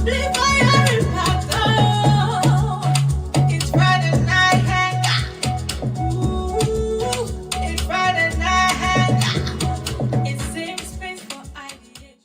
It's Friday night hangout. Ooh, it's Friday night hangout. It's safe space for ideation.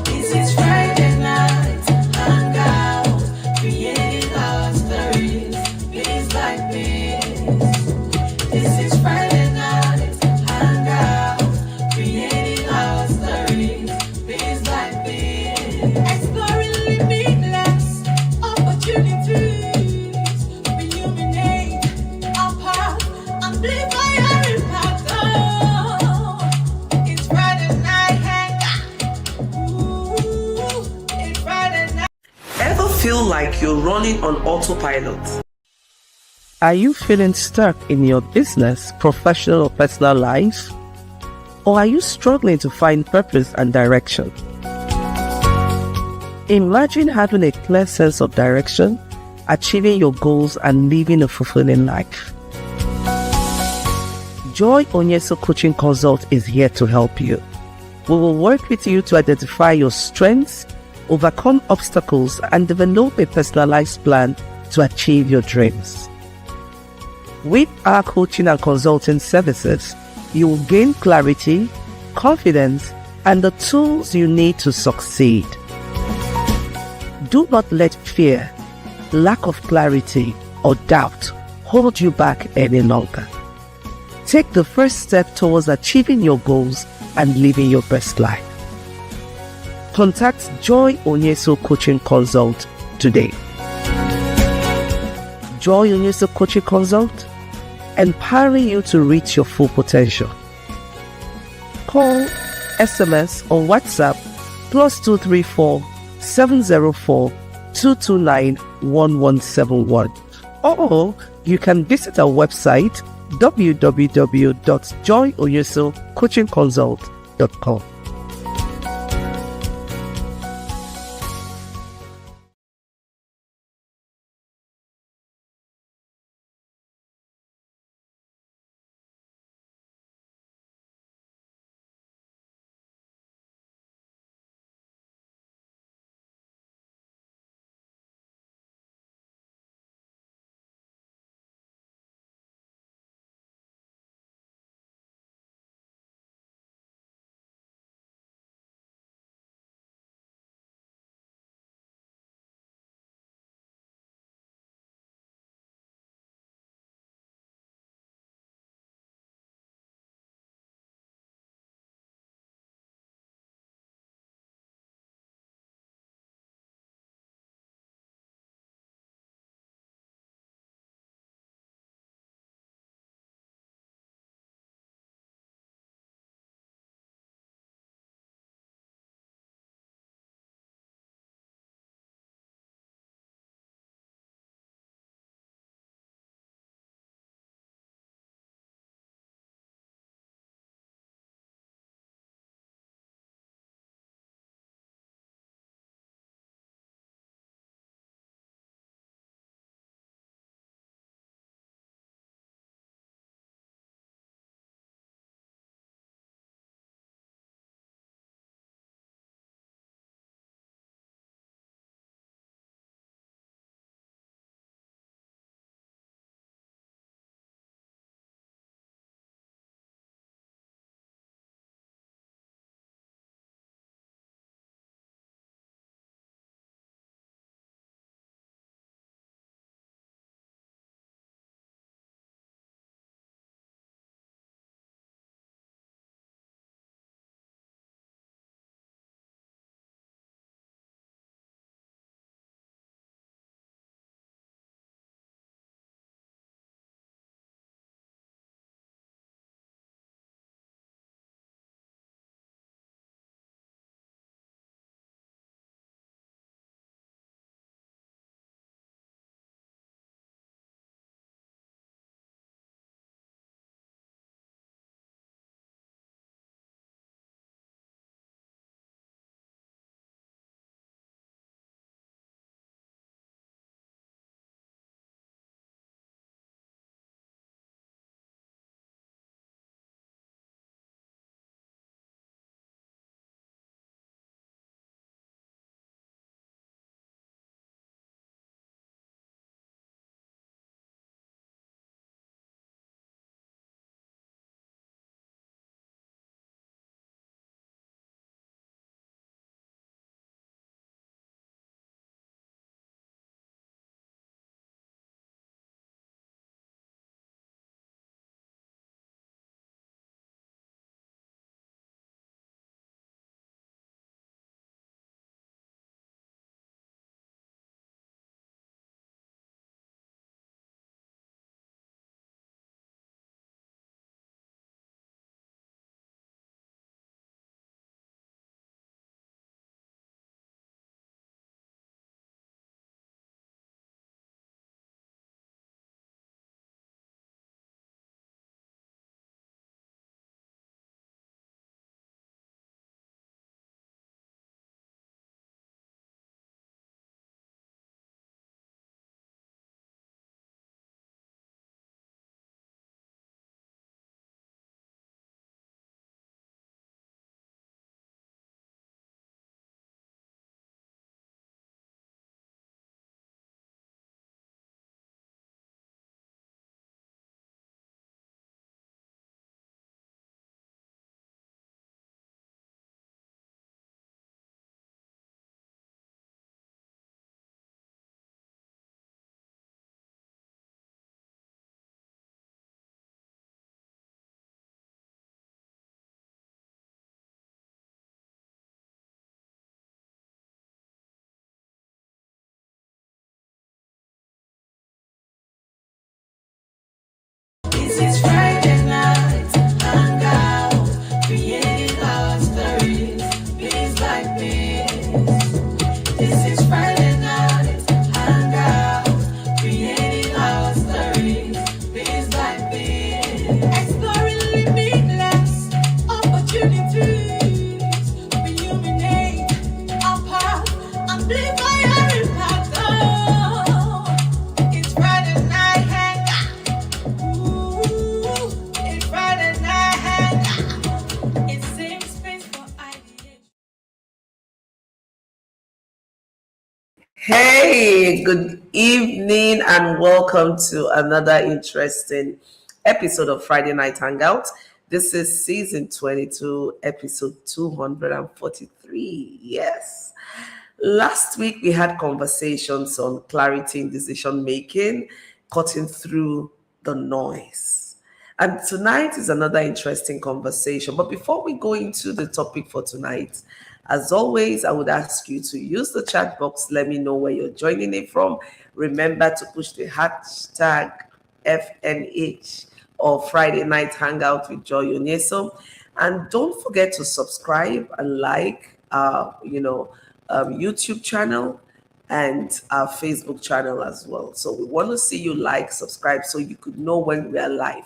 This is Friday night hangout, creating our stories, piece by piece. This is Friday night hangout, creating our stories, piece by piece. Exploring limitless opportunities, illuminate our path, amplify our impact. Oh, it's Friday night hangout. Ooh, it's Friday night. Ever feel like you're running on autopilot? Are you feeling stuck in your business, professional, or personal life? Or are you struggling to find purpose and direction? Imagine having a clear sense of direction, achieving your goals, and living a fulfilling life. Joy Onyesoh Coaching Consult is here to help you. We will work with you to identify your strengths, overcome obstacles, and develop a personalized plan to achieve your dreams. With our coaching and consulting services, you will gain clarity, confidence, and the tools you need to succeed. Do not let fear, lack of clarity, or doubt hold you back any longer. Take the first step towards achieving your goals and living your best life. Contact Joy Onyesoh Coaching Consult today. Joy Onyesoh Coaching Consult, empowering you to reach your full potential. Call, SMS, or WhatsApp +234 704 229 1171. Or you can visit our website www.joyoyesohcoachingconsult.com. This is Friday night, hangout, creating our stories, piece by piece. This is Friday night, hangout, creating our stories, piece by piece. Exploring limitless opportunities, illuminate our path, amplify our impact. Oh, it's Friday night hangout. Ooh, it's Friday night hangout. It's safe space for ideation. Hey, good evening, and welcome to another interesting episode of Friday Night Hangout. This is season 22, episode 243. Yes. Last week we had conversations on clarity in decision making, cutting through the noise. And tonight is another interesting conversation. But before we go into the topic for tonight, as always, I would ask you to use the chat box. Let me know where you're joining it from. Remember to push the hashtag FNH or Friday Night Hangout with Joy Onyesoh. And don't forget to subscribe and like our, YouTube channel and our Facebook channel as well. So we want to see you like, subscribe, so you could know when we are live.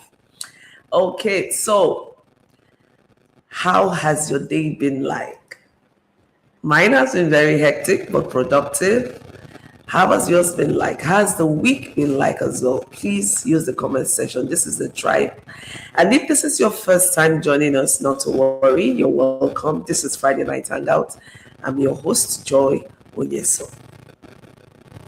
Okay, so how has your day been like? Mine has been very hectic but productive. How has yours been like? How has the week been like as well? Please use the comment section. This is the tribe. And if this is your first time joining us, not to worry, you're welcome. This is Friday Night Hangout. I'm your host, Joy Onyesoh.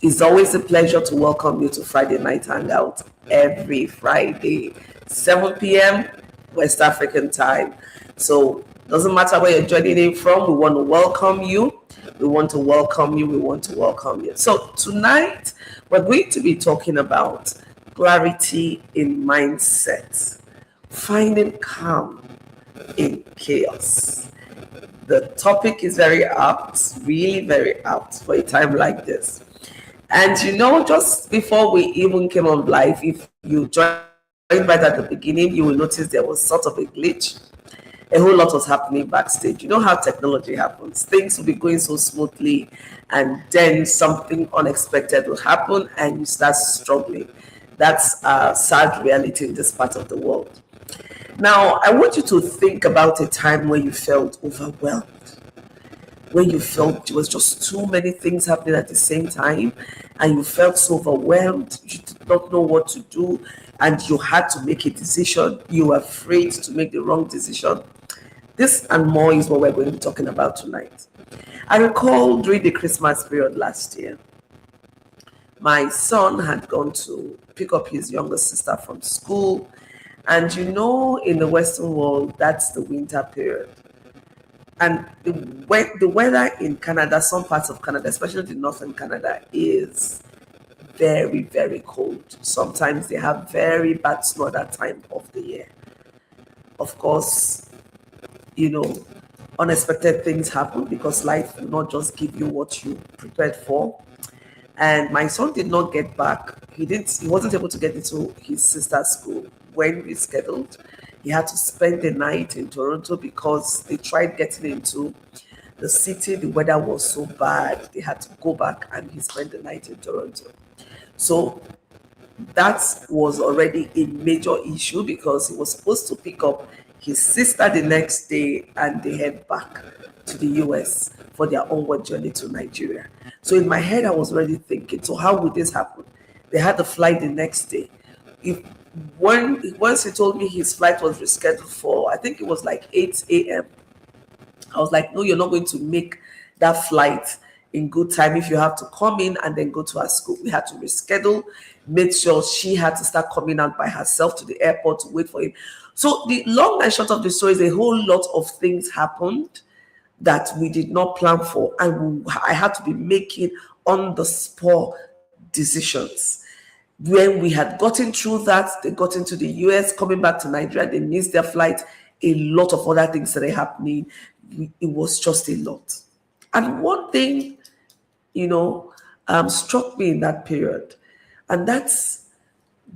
It's always a pleasure to welcome you to Friday Night Hangout every Friday, 7 p.m. West African time. So doesn't matter where you're joining in from, we want to welcome you. We want to welcome you. We want to welcome you. So tonight, we're going to be talking about clarity in mindset, finding calm in chaos. The topic is very apt, really very apt for a time like this. And just before we even came on live, if you joined right at the beginning, you will notice there was sort of a glitch. A whole lot was happening backstage. You know how technology happens. Things will be going so smoothly, and then something unexpected will happen and you start struggling. That's a sad reality in this part of the world. Now, I want you to think about a time where you felt overwhelmed, when you felt there was just too many things happening at the same time, and you felt so overwhelmed, you did not know what to do, and you had to make a decision. You were afraid to make the wrong decision. This and more is what we're going to be talking about tonight. I recall during the Christmas period last year, my son had gone to pick up his younger sister from school. And in the Western world, that's the winter period. And the weather in Canada, some parts of Canada, especially the northern Canada, is very, very cold. Sometimes they have very bad snow at that time of the year. Of course, unexpected things happen because life will not just give you what you prepared for. And my son did not get back. He wasn't able to get into his sister's school when we scheduled. He had to spend the night in Toronto because they tried getting into the city. The weather was so bad. They had to go back, and he spent the night in Toronto. So that was already a major issue because he was supposed to pick up his sister the next day and they head back to the US for their onward journey to Nigeria. So in my head, I was already thinking, so how would this happen? They had the flight the next day. Once he told me his flight was rescheduled for, I think it was like 8 a.m., I was like, no, you're not going to make that flight in good time if you have to come in and then go to our school. We had to reschedule, made sure she had to start coming out by herself to the airport to wait for him. So the long and short of the story is a whole lot of things happened that we did not plan for. And I had to be making on the spot decisions. When we had gotten through that, they got into the US, coming back to Nigeria, they missed their flight. A lot of other things that are happening. It was just a lot. And one thing, struck me in that period, and that's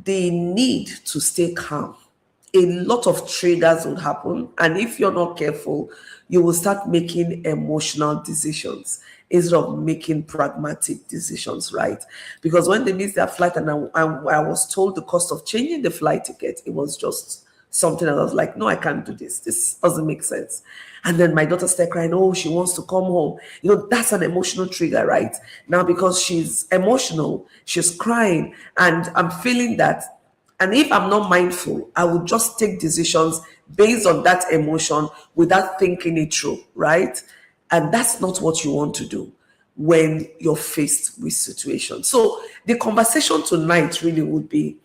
the need to stay calm. A lot of triggers will happen, and if you're not careful, you will start making emotional decisions instead of making pragmatic decisions, right? Because when they missed their flight and I was told the cost of changing the flight ticket, it was just something that I was like, no, I can't do this. This doesn't make sense. And then my daughter started crying, oh, she wants to come home. That's an emotional trigger, right? Now, because she's emotional, she's crying, and I'm feeling that. And if I'm not mindful, I will just take decisions based on that emotion without thinking it through, right? And that's not what you want to do when you're faced with situations. So the conversation tonight really would be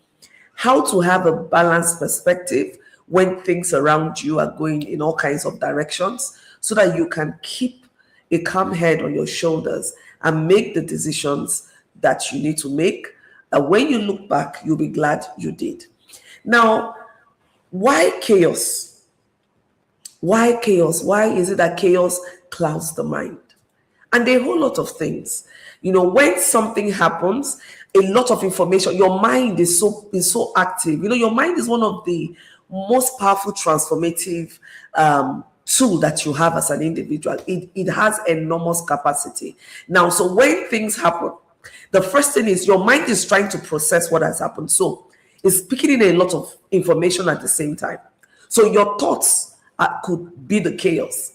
how to have a balanced perspective when things around you are going in all kinds of directions, so that you can keep a calm head on your shoulders and make the decisions that you need to make. And when you look back, you'll be glad you did. Now, why chaos? Why chaos? Why is it that chaos clouds the mind? And there are a whole lot of things. When something happens, a lot of information, your mind is so active. Your mind is one of the most powerful transformative tool that you have as an individual. It has enormous capacity. Now, so when things happen, the first thing is your mind is trying to process what has happened. So it's picking in a lot of information at the same time. So your thoughts could be the chaos.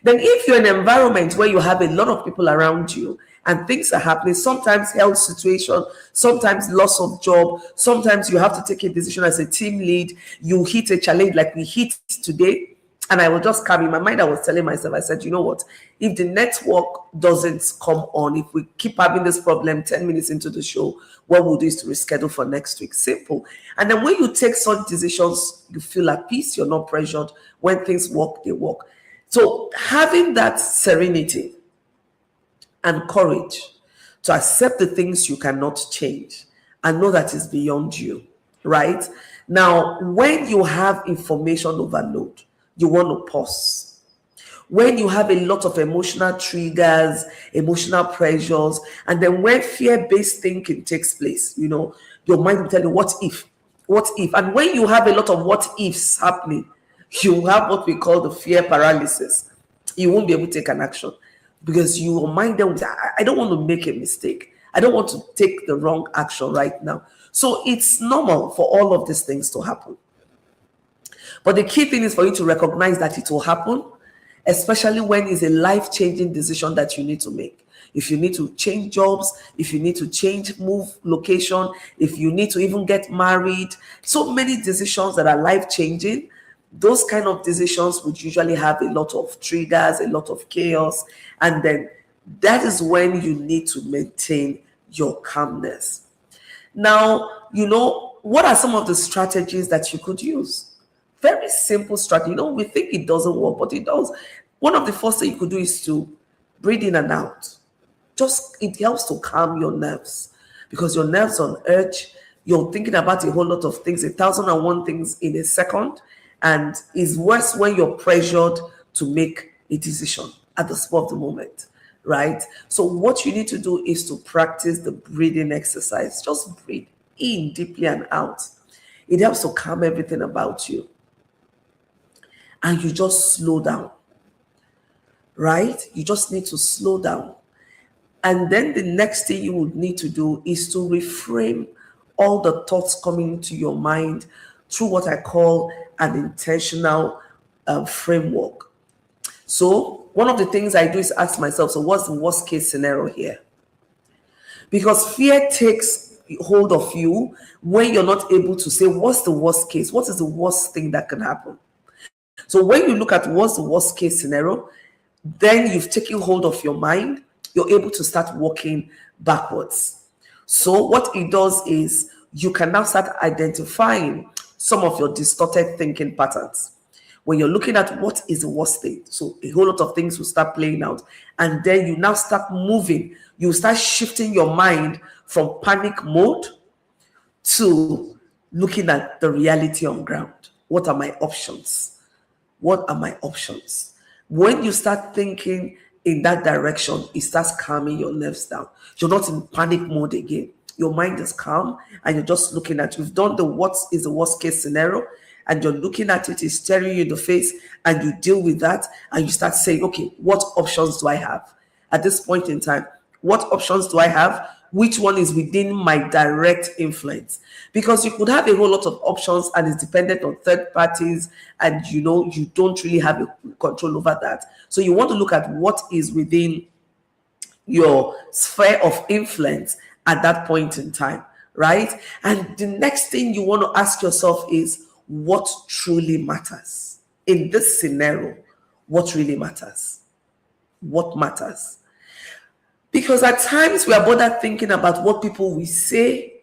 Then if you're in an environment where you have a lot of people around you and things are happening, sometimes health situation, sometimes loss of job, sometimes you have to take a decision as a team lead, you hit a challenge like we hit today. And I will just calm in my mind. I was telling myself, I said, you know what? If the network doesn't come on, if we keep having this problem 10 minutes into the show, what we'll do is to reschedule for next week. Simple. And then when you take such decisions, you feel at peace. You're not pressured. When things work, they work. So having that serenity and courage to accept the things you cannot change and know that is beyond you, right? Now, when you have information overload, you want to pause. When you have a lot of emotional triggers, emotional pressures, and then when fear-based thinking takes place, your mind will tell you, what if? What if? And when you have a lot of what ifs happening, you have what we call the fear paralysis. You won't be able to take an action because your mind then will say, I don't want to make a mistake. I don't want to take the wrong action right now. So it's normal for all of these things to happen. But the key thing is for you to recognize that it will happen, especially when it's a life-changing decision that you need to make. If you need to change jobs, if you need to move location, if you need to even get married, so many decisions that are life-changing, those kind of decisions would usually have a lot of triggers, a lot of chaos, and then that is when you need to maintain your calmness. Now, what are some of the strategies that you could use? Very simple strategy. We think it doesn't work, but it does. One of the first things you could do is to breathe in and out. It helps to calm your nerves because your nerves on edge. You're thinking about a whole lot of things, 1,001 things in a second, and it's worse when you're pressured to make a decision at the spur of the moment, right? So what you need to do is to practice the breathing exercise. Just breathe in deeply and out. It helps to calm everything about you. And you just slow down, right? You just need to slow down. And then the next thing you would need to do is to reframe all the thoughts coming into your mind through what I call an intentional framework. So one of the things I do is ask myself, so what's the worst case scenario here? Because fear takes hold of you when you're not able to say, what's the worst case? What is the worst thing that can happen? So when you look at what's the worst case scenario, then you've taken hold of your mind, you're able to start walking backwards. So what it does is you can now start identifying some of your distorted thinking patterns. When you're looking at what is the worst thing, so a whole lot of things will start playing out. And then you now start moving. You start shifting your mind from panic mode to looking at the reality on ground. What are my options? What are my options? When you start thinking in that direction, it starts calming your nerves down. You're not in panic mode again. Your mind is calm and you're just looking at, you've done the what is the worst case scenario, and you're looking at it, it's staring you in the face, and you deal with that and you start saying, okay, what options do I have at this point in time? What options do I have? Which one is within my direct influence? Because you could have a whole lot of options and it's dependent on third parties, and you don't really have a control over that. So you want to look at what is within your sphere of influence at that point in time, right? And the next thing you want to ask yourself is, what truly matters in this scenario? What really matters? What matters? Because at times we are bothered thinking about what people will say,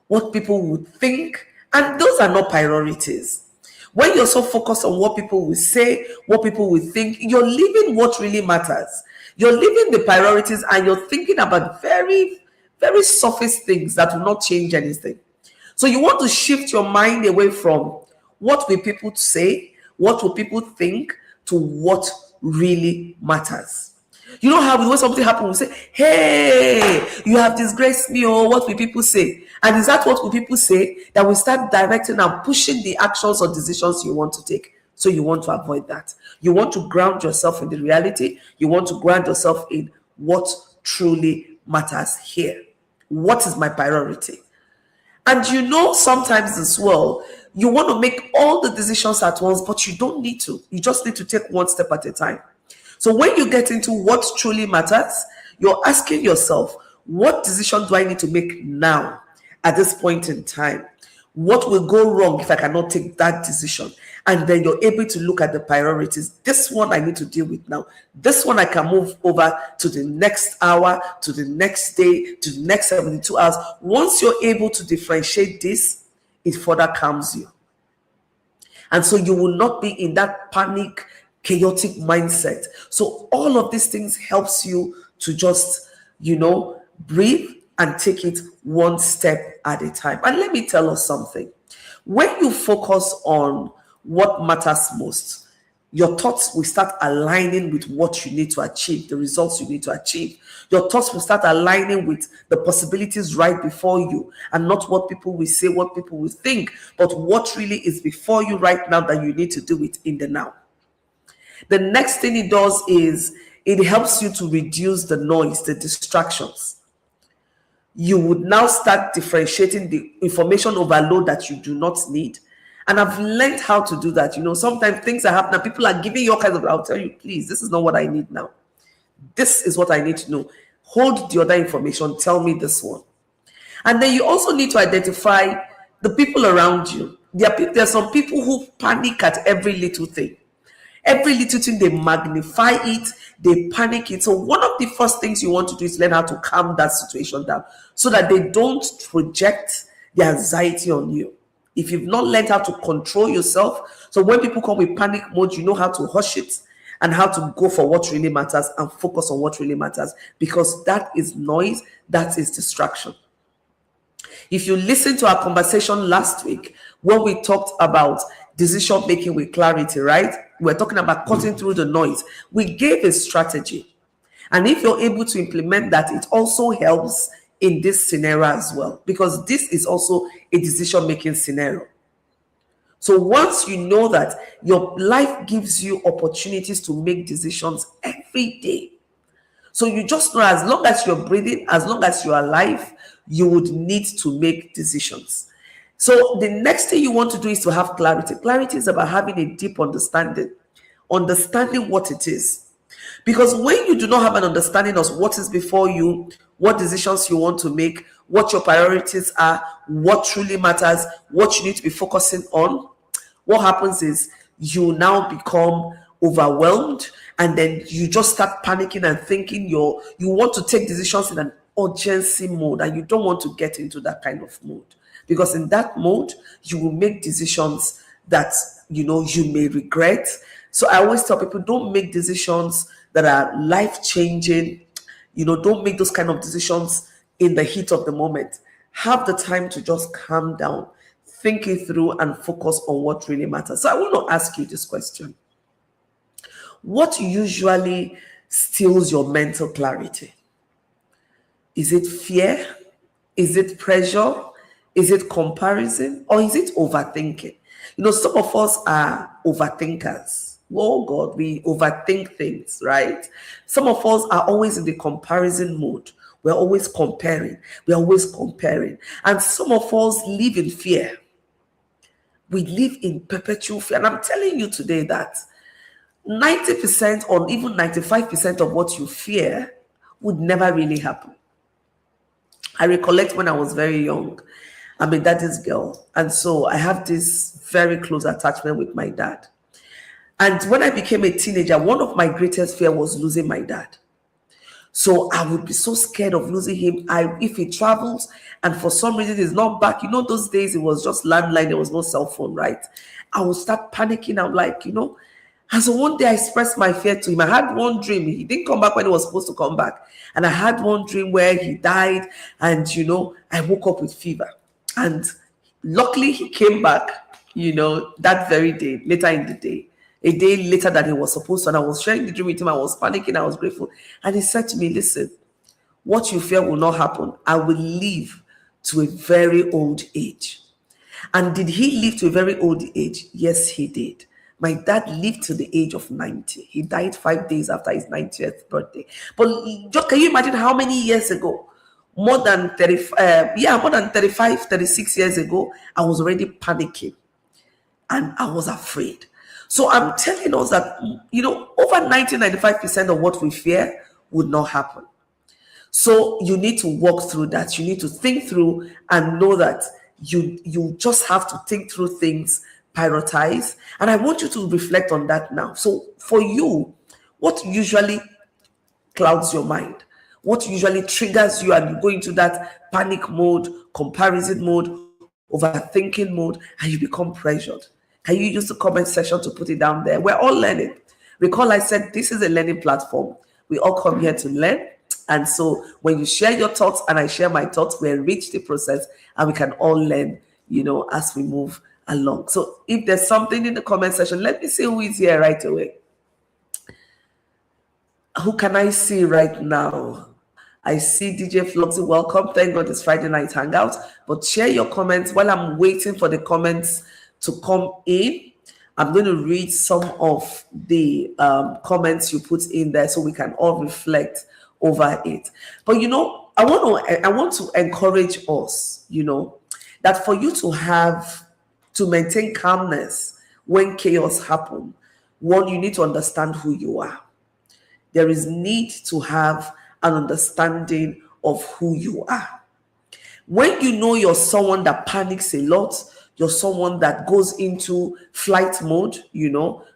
what people would think, and those are not priorities. When you're so focused on what people will say, what people will think, you're leaving what really matters. You're leaving the priorities and you're thinking about very, very surface things that will not change anything. So you want to shift your mind away from what will people say, what will people think, to what really matters. You know how when something happens, we say, hey, you have disgraced me, or what will people say? And is that what will people say? That will start directing and pushing the actions or decisions you want to take. So you want to avoid that. You want to ground yourself in the reality. You want to ground yourself in what truly matters here. What is my priority? And sometimes as well, you want to make all the decisions at once, but you don't need to. You just need to take one step at a time. So when you get into what truly matters, you're asking yourself, what decision do I need to make now at this point in time? What will go wrong if I cannot take that decision? And then you're able to look at the priorities. This one I need to deal with now. This one I can move over to the next hour, to the next day, to the next 72 hours. Once you're able to differentiate this, it further calms you. And so you will not be in that panic, chaotic mindset. So all of these things helps you to just, breathe and take it one step at a time. And let me tell us something. When you focus on what matters most, your thoughts will start aligning with what you need to achieve, the results you need to achieve. Your thoughts will start aligning with the possibilities right before you, and not what people will say, what people will think, but what really is before you right now that you need to do it in the now. The next thing it does is it helps you to reduce the noise, the distractions. You would now start differentiating the information overload that you do not need. And I've learned how to do that. Sometimes things are happening. People are giving you all kinds of, I'll tell you, please, this is not what I need now. This is what I need to know. Hold the other information. Tell me this one. And then you also need to identify the people around you. There are some people who panic at every little thing. Every little thing, they magnify it, they panic it. So one of the first things you want to do is learn how to calm that situation down so that they don't project the anxiety on you. If you've not learned how to control yourself, so when people come with panic mode, you know how to hush it and how to go for what really matters and focus on what really matters, because that is noise, that is distraction. If you listen to our conversation last week, when we talked about decision making with clarity, right? We're talking about cutting through the noise. We gave a strategy. And if you're able to implement that, it also helps in this scenario as well, because this is also a decision making scenario. So once you know that your life gives you opportunities to make decisions every day, so you just know as long as you're breathing, as long as you're alive, you would need to make decisions. So the next thing you want to do is to have clarity. Clarity is about having a deep understanding what it is. Because when you do not have an understanding of what is before you, what decisions you want to make, what your priorities are, what truly matters, what you need to be focusing on, what happens is you now become overwhelmed, and then you just start panicking and thinking you want to take decisions in an urgency mode, and you don't want to get into that kind of mode. Because in that mode, you will make decisions that, you may regret. So I always tell people, don't make decisions that are life-changing. Don't make those kind of decisions in the heat of the moment. Have the time to just calm down, think it through, and focus on what really matters. So I want to ask you this question. What usually steals your mental clarity? Is it fear? Is it pressure? Is it comparison? Or is it overthinking? Some of us are overthinkers. Oh God, we overthink things, right? Some of us are always in the comparison mode. We're always comparing. We're always comparing. And some of us live in fear. We live in perpetual fear. And I'm telling you today that 90% or even 95% of what you fear would never really happen. I recollect when I was very young, I'm a daddy's girl. And so I have this very close attachment with my dad. And when I became a teenager, one of my greatest fear was losing my dad. So I would be so scared of losing him. If he travels and for some reason he's not back, those days it was just landline, there was no cell phone, right? I would start panicking. I'm like, and so one day I expressed my fear to him. I had one dream. He didn't come back when he was supposed to come back. And I had one dream where he died and, I woke up with fever. And luckily he came back, that very day, later in the day. A day later than he was supposed to. And I was sharing the dream with him. I was panicking. I was grateful. And he said to me, listen, what you fear will not happen. I will live to a very old age. And did he live to a very old age? Yes, he did. My dad lived to the age of 90. He died 5 days after his 90th birthday. But just, can you imagine how many years ago? More than 35, 36 years ago, I was already panicking. And I was afraid. So I'm telling us that, over 95% of what we fear would not happen. So you need to walk through that. You need to think through and know that you just have to think through things, prioritize. And I want you to reflect on that now. So for you, what usually clouds your mind? What usually triggers you and you go into that panic mode, comparison mode, overthinking mode, and you become pressured? Can you use the comment section to put it down there? We're all learning. Recall I said this is a learning platform. We all come here to learn. And so when you share your thoughts and I share my thoughts, we enrich the process and we can all learn, as we move along. So if there's something in the comment section, let me see who is here right away. Who can I see right now? I see DJ Floxy. Welcome. Thank God it's Friday night hangout. But share your comments while I'm waiting for the comments to come in. I'm going to read some of the comments you put in there so we can all reflect over it. But I want to encourage us, that for you to maintain calmness when chaos happens, one, you need to understand who you are. There is need to have an understanding of who you are. When you know you're someone that panics a lot, you're someone that goes into flight mode,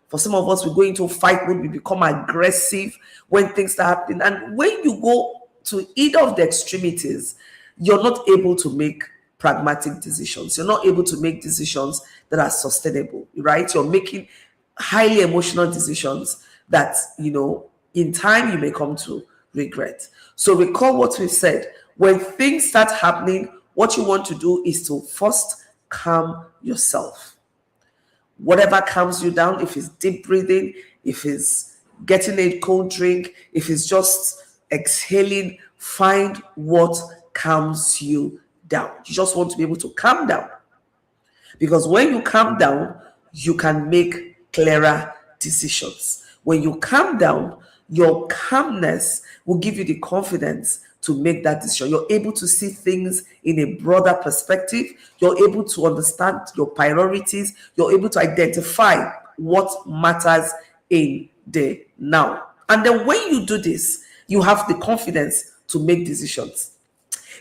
For some of us, we go into fight mode, we become aggressive when things start happening. And when you go to either of the extremities, you're not able to make pragmatic decisions. You're not able to make decisions that are sustainable, right? You're making highly emotional decisions that, in time you may come to regret. So recall what we've said. When things start happening, what you want to do is to first calm yourself. Whatever calms you down, if it's deep breathing, if it's getting a cold drink, if it's just exhaling, find what calms you down. You just want to be able to calm down. Because when you calm down, you can make clearer decisions. When you calm down, your calmness will give you the confidence to make that decision. You're able to see things in a broader perspective. You're able to understand your priorities. You're able to identify what matters in the now. And then when you do this, you have the confidence to make decisions.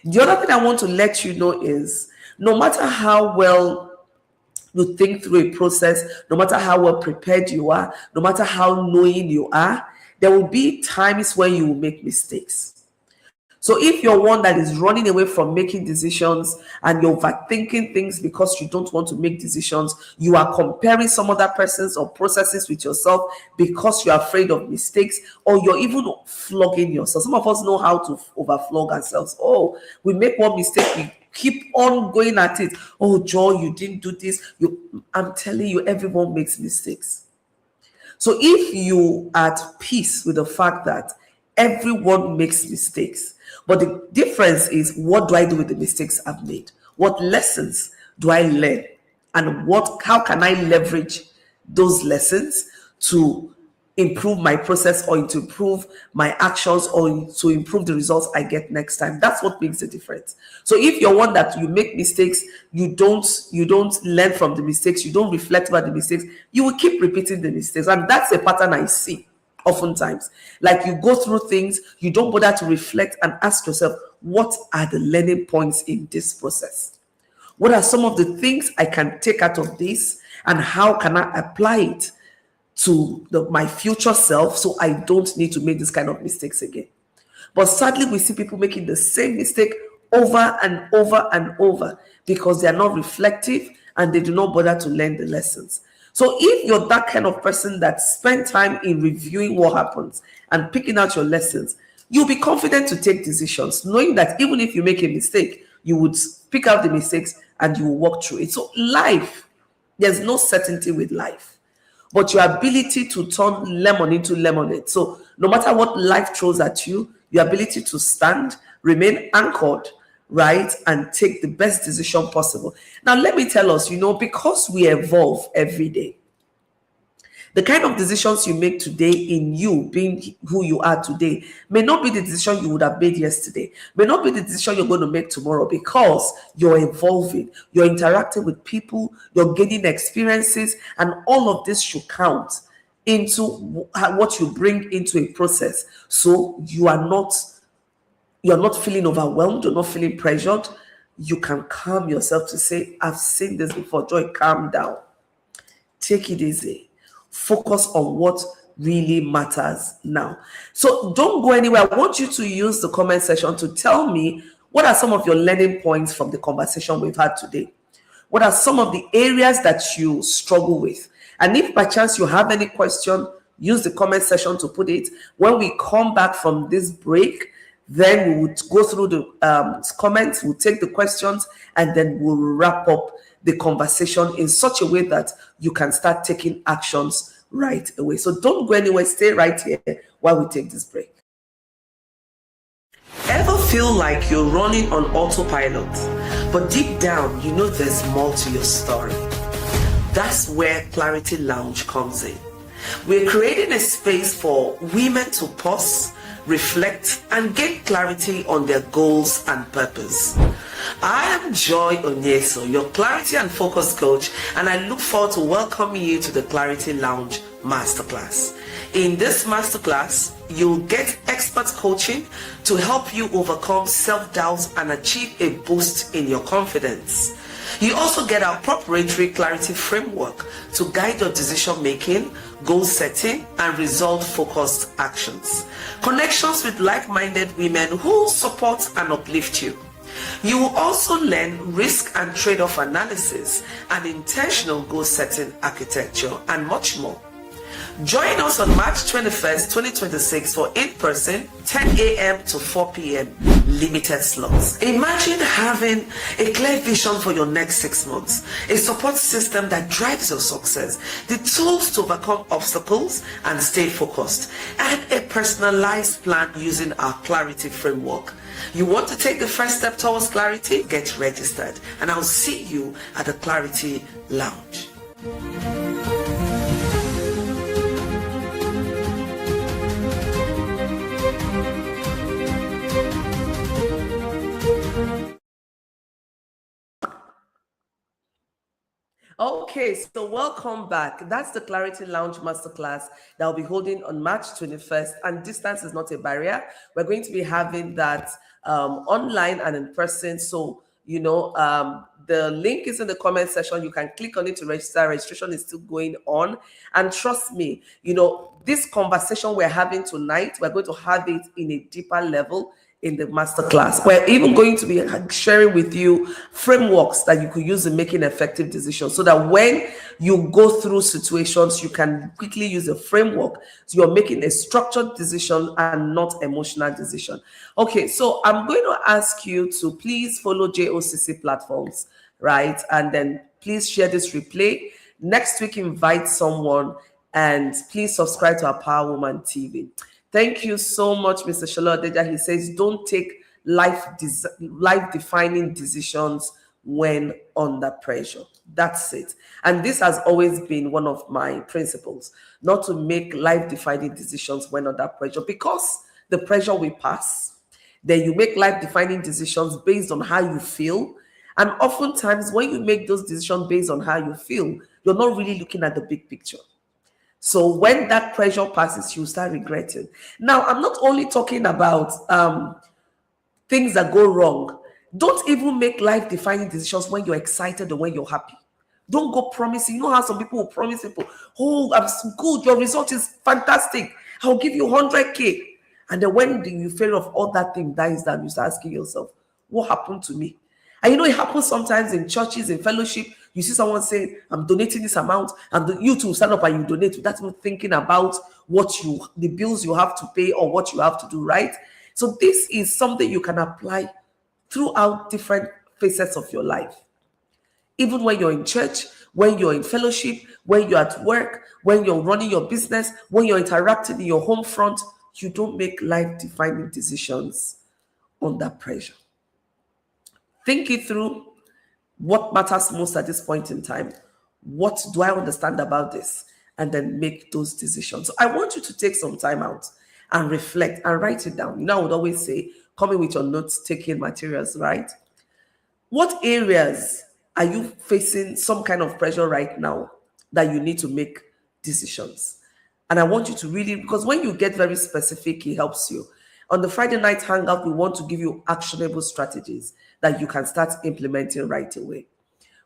The other thing I want to let you know is no matter how well you think through a process, no matter how well prepared you are, no matter how knowing you are, there will be times when you will make mistakes. So if you're one that is running away from making decisions and you're overthinking things because you don't want to make decisions, you are comparing some other persons or processes with yourself because you're afraid of mistakes, or you're even flogging yourself. Some of us know how to overflog ourselves. Oh, we make one mistake, we keep on going at it. Oh, Joy, you didn't do this. I'm telling you, everyone makes mistakes. So if you are at peace with the fact that everyone makes mistakes, But the difference is, what do I do with the mistakes I've made? What lessons do I learn? And how can I leverage those lessons to improve my process, or to improve my actions, or to improve the results I get next time? That's what makes the difference. So if you're one that you make mistakes, you don't learn from the mistakes, you don't reflect about the mistakes, you will keep repeating the mistakes. And that's a pattern I see oftentimes. Like, you go through things, you don't bother to reflect and ask yourself, what are the learning points in this process? What are some of the things I can take out of this, and how can I apply it to my future self, so I don't need to make this kind of mistakes again? But sadly, we see people making the same mistake over and over and over, because they are not reflective and they do not bother to learn the lessons. So if you're that kind of person that spend time in reviewing what happens and picking out your lessons, you'll be confident to take decisions, knowing that even if you make a mistake, you would pick out the mistakes and you will walk through it. So life, there's no certainty with life, but your ability to turn lemon into lemonade. So no matter what life throws at you, your ability to stand, remain anchored, right, and take the best decision possible. Now, let me tell us, because we evolve every day, the kind of decisions you make today, in you being who you are today, may not be the decision you would have made yesterday, may not be the decision you're going to make tomorrow, because you're evolving, you're interacting with people, you're gaining experiences, and all of this should count into what you bring into a process. So you're not feeling overwhelmed, you're not feeling pressured. You can calm yourself to say, I've seen this before. Joy, calm down. Take it easy. Focus on what really matters now. So don't go anywhere. I want you to use the comment section to tell me, what are some of your learning points from the conversation we've had today? What are some of the areas that you struggle with? And if by chance you have any question, use the comment section to put it. When we come back from this break, then we would go through the comments, we'll take the questions, and then we'll wrap up the conversation in such a way that you can start taking actions right away. So don't go anywhere, stay right here while we take this break. Ever feel like you're running on autopilot, but deep down, there's more to your story? That's where Clarity Lounge comes in. We're creating a space for women to pause, reflect, and gain clarity on their goals and purpose. I am Joy Onyesoh, your clarity and focus coach, and I look forward to welcoming you to the Clarity Lounge Masterclass. In this masterclass, you'll get expert coaching to help you overcome self-doubt and achieve a boost in your confidence. You also get our proprietary clarity framework to guide your decision making, goal setting, and result-focused actions. Connections with like-minded women who support and uplift you. You will also learn risk and trade-off analysis and intentional goal-setting architecture, and much more. Join us on March 21st, 2026 for in-person 10 a.m. to 4 p.m. limited slots. Imagine having a clear vision for your next 6 months, a support system that drives your success, the tools to overcome obstacles and stay focused, and a personalized plan using our clarity framework. You want to take the first step towards clarity? Get registered, and I'll see you at the Clarity Lounge. Okay, so welcome back. That's the Clarity Lounge Masterclass that I'll be holding on March 21st, and distance is not a barrier. We're going to be having that online and in person. So, the link is in the comment section. You can click on it to register. Registration is still going on. And trust me, this conversation we're having tonight, we're going to have it in a deeper level in the masterclass. We're even going to be sharing with you frameworks that you could use in making effective decisions, so that when you go through situations, you can quickly use a framework, so you're making a structured decision and not emotional decision. Okay, so I'm going to ask you to please follow JOCC platforms, right? And then please share this replay. Next week, invite someone, and please subscribe to our Power Woman TV. Thank you so much, Mr. Shalodeja. He says, don't take life-defining decisions when under pressure. That's it. And this has always been one of my principles, not to make life-defining decisions when under pressure, because the pressure will pass. Then you make life-defining decisions based on how you feel. And oftentimes, when you make those decisions based on how you feel, you're not really looking at the big picture. So when that pressure passes, you start regretting. Now, I'm not only talking about things that go wrong. Don't even make life-defining decisions when you're excited or when you're happy. Don't go promising. You know how some people will promise people, oh, I'm so good, your result is fantastic, I'll give you 100K. And then when the fear of all that thing dies down, you start asking yourself, what happened to me? And you know, it happens sometimes in churches, in fellowship. You see someone saying, I'm donating this amount, and you too stand up and you donate without even thinking about the bills you have to pay or what you have to do, right? So this is something you can apply throughout different facets of your life. Even when you're in church, when you're in fellowship, when you're at work, when you're running your business, when you're interacting in your home front, you don't make life-defining decisions under pressure. Think it through. What matters most at this point in time? What do I understand about this? And then make those decisions. So I want you to take some time out and reflect and write it down. You know, I would always say, come in with your notes-taking materials, right? What areas are you facing some kind of pressure right now that you need to make decisions? And I want you to really, because when you get very specific, it helps you. On the Friday night hangout, we want to give you actionable strategies that you can start implementing right away.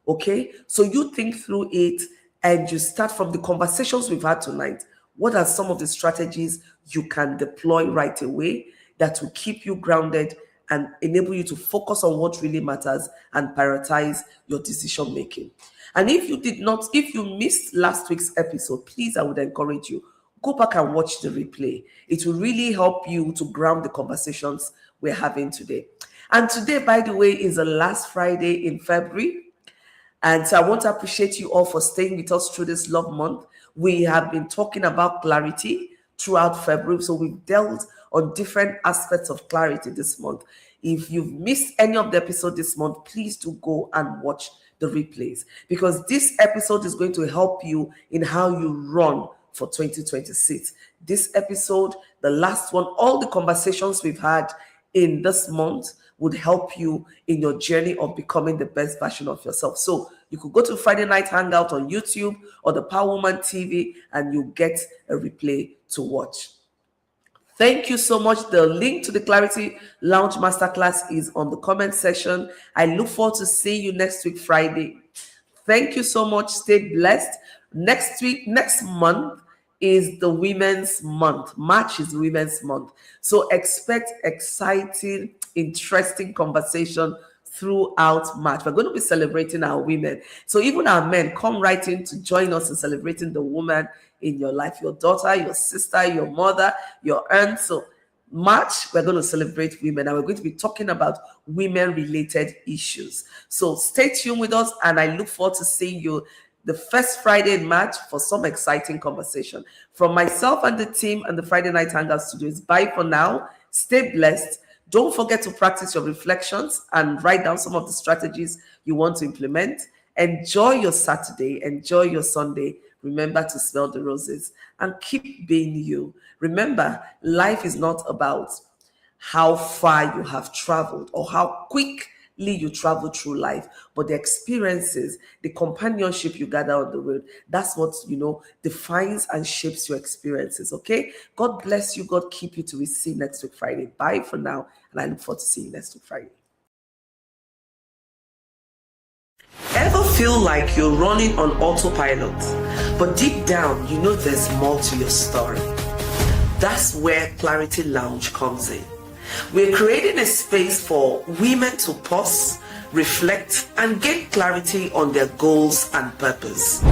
Okay? So you think through it and you start from the conversations we've had tonight. What are some of the strategies you can deploy right away that will keep you grounded and enable you to focus on what really matters and prioritize your decision making? And if you missed last week's episode, please, I would encourage you, go back and watch the replay. It will really help you to ground the conversations we're having today. And today, by the way, is the last Friday in February. And so I want to appreciate you all for staying with us through this love month. We have been talking about clarity throughout February. So we've dealt on different aspects of clarity this month. If you've missed any of the episode this month, please do go and watch the replays, because this episode is going to help you in how you run for 2026. This episode, the last one, all the conversations we've had in this month would help you in your journey of becoming the best version of yourself. So you could go to Friday Night Hangout on YouTube or the Power Woman TV and you get a replay to watch. Thank you so much. The link to the Clarity Lounge Masterclass is on the comment section. I look forward to seeing you next week, Friday. Thank you so much. Stay blessed. Next month is the Women's Month. March is Women's Month. So expect exciting, interesting conversation throughout March. We're going to be celebrating our women. So even our men, come right in to join us in celebrating the woman in your life, your daughter, your sister, your mother, your aunt. So March, we're going to celebrate women, and we're going to be talking about women-related issues. So stay tuned with us, and I look forward to seeing you the first Friday in March for some exciting conversation. From myself and the team and the Friday Night Hangout Studios, bye for now. Stay blessed. Don't forget to practice your reflections and write down some of the strategies you want to implement. Enjoy your Saturday. Enjoy your Sunday. Remember to smell the roses and keep being you. Remember, life is not about how far you have traveled or how quickly you travel through life, but the experiences, the companionship you gather on the road, that's what, defines and shapes your experiences, okay? God bless you. God keep you till we see you next week, Friday. Bye for now, and I look forward to seeing you next week, Friday. Ever feel like you're running on autopilot, but deep down, you know there's more to your story? That's where Clarity Lounge comes in. We're creating a space for women to pause, reflect, and gain clarity on their goals and purpose.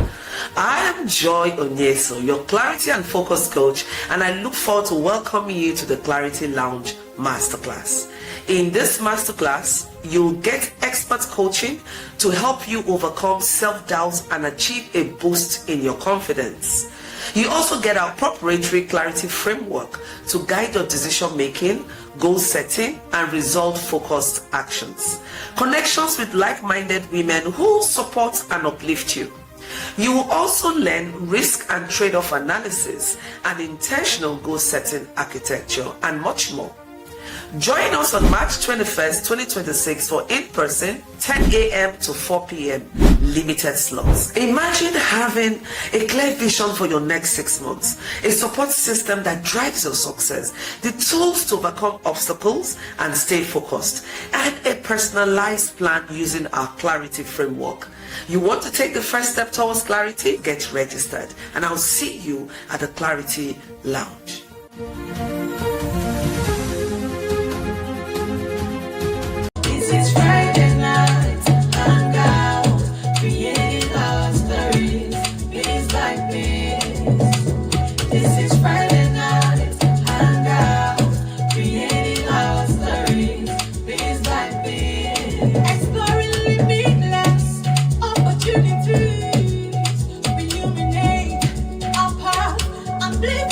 I am Joy Onyesoh, your clarity and focus coach, and I look forward to welcoming you to the Clarity Lounge Masterclass. In this masterclass, you'll get expert coaching to help you overcome self-doubt and achieve a boost in your confidence. You also get our preparatory clarity framework to guide your decision making, goal setting, and result-focused actions. Connections with like-minded women who support and uplift you. You will also learn risk and trade-off analysis and intentional goal-setting architecture and much more. Join us on March 21st, 2026 for in-person 10 a.m. to 4 p.m. limited slots. Imagine having a clear vision for your next 6 months, a support system that drives your success, the tools to overcome obstacles and stay focused, and a personalized plan using our clarity framework. You want to take the first step towards clarity? Get registered, and I'll see you at the Clarity Lounge. This is Friday night, Hangout, creating our stories, piece by piece. This is Friday night, Hangout, creating our stories, piece by piece. Exploring limitless opportunities, illuminate our path, and live